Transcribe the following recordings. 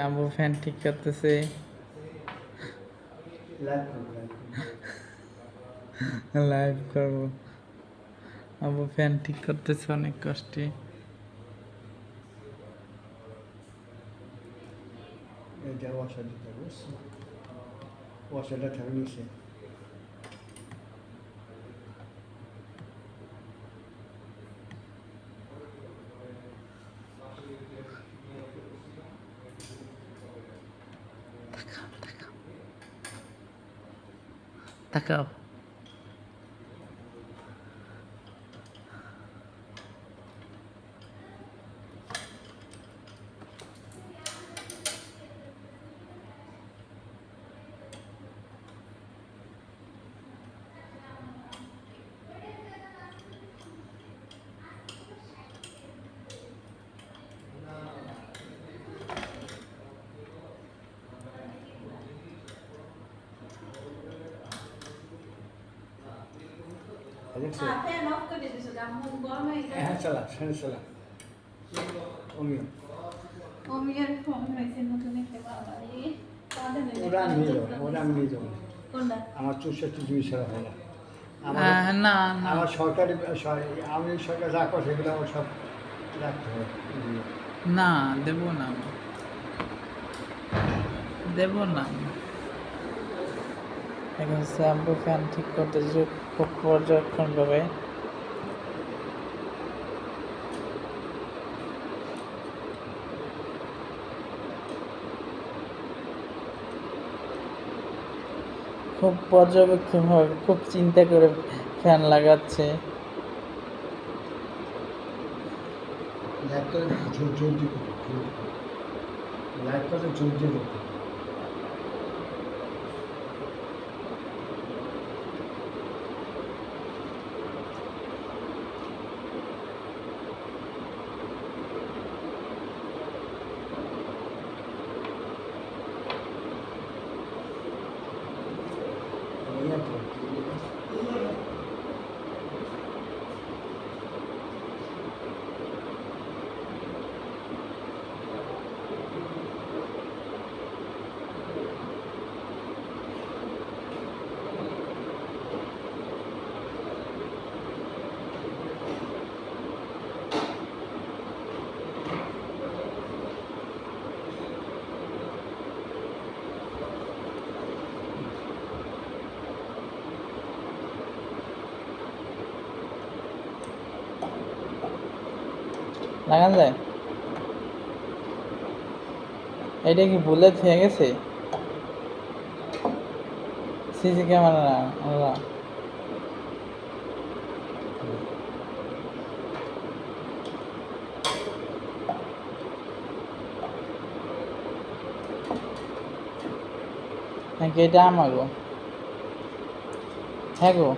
Abu fan ঠিক করতেছে। Live করবো। আবু ফ্যান ঠিক করতেছে অনেক কষ্টে। এটা ওয়াশার দিতে বুঝছো, ওয়াশারটা থাকে নিচে। তাকাও। ফ্যান অফ করে দিছো আম্মু গরম হয়ে গেছে। হ্যাঁ চালা, ফ্যান চালা। অমিয় অমিয়ার ফোন হয়েছে নতুন একটা বাবা রে ওরা আমি নিয়ে যাবো, ওরা আমি নিয়ে যাবো। কোনটা আমার 64 ছাড়া হয় না। আমার না না আমার সরকারি আমি সরকার যা করে সেগুলো আমার সব রাখতে হবে। না, দেব না আমি। দেব না আমি। এখন আব্বু ফ্যান ঠিক করতেছে খুব পর্যবেক্ষণ ভাবে। খুব পর্যবেক্ষণ ভাবে, খুব চিন্তা করে ফ্যান লাগাচ্ছে। লাইট করে জোর জোর দিয়ে করতে, লাইট করে জোর দিয়ে করতে। লাগান যায়। এটা কি বুলেট হয়ে গেছে? সিসি ক্যামেরা না, আল্লাহ। নাকি এটা আমার গো? হ্যাঁ গো।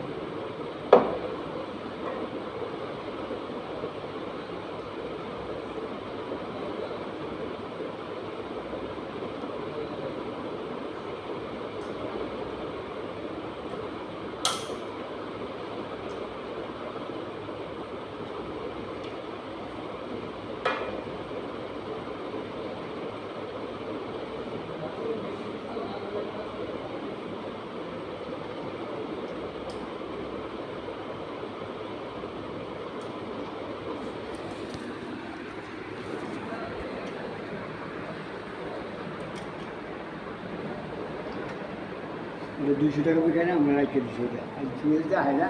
এটা 200 টাকা বিকায় না, আমরা রাখতে দিচ্ছি ওটা। আর তুমি যদি হয় না,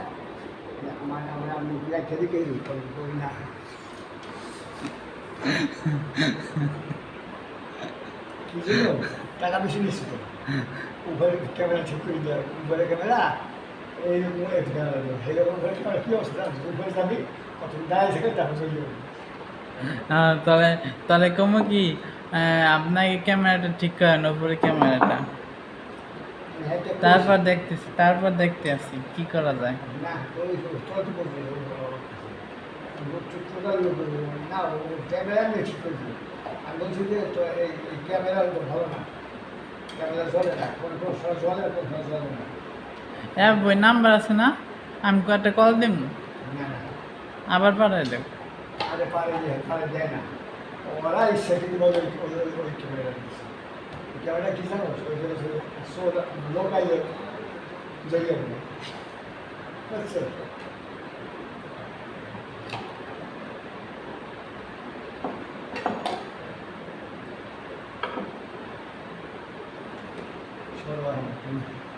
আমি রাখতে দিই করি না। কি ছিল? টাকা বেশি নিচ্ছি তো। উপরে ক্যামেরা ঠিক করে দেয়, উপরে ক্যামেরা এইরকম একটু ক্যামেরা দেবে, এইরকম করে ক্যামেরা কী অবস্থা? উপরে যাবি, কত দাঁড়িয়ে থেকে তারপর চলে যাবে। তাহলে তাহলে কমো কি আপনাকে ক্যামেরাটা ঠিক করেন, উপরে ক্যামেরাটা। তারপর দেখতে আসি কি করা যায়। না ওই তোর তো করবে না, ক্যামেরা আমি ঠিক করে দিই। আমি বলছি যে তো এই ক্যামেরা তো ভালো না, ক্যামেরা চলে না, কোন সময় চলে, কোন সময় চলে না। হ্যাঁ, বই নাম্বার আছে না? আমি কয়েকটা কল দিম, না না, আবার পাঠাই দেব। আরে পারে দেয় না, ওরা ইচ্ছা কিন্তু ওই ক্যামেরা দিচ্ছে। ক্যামেরা কি জানো সোজা লোক আইয়ে জড়িয়ে গেল বুঝছো সর্বাত্মক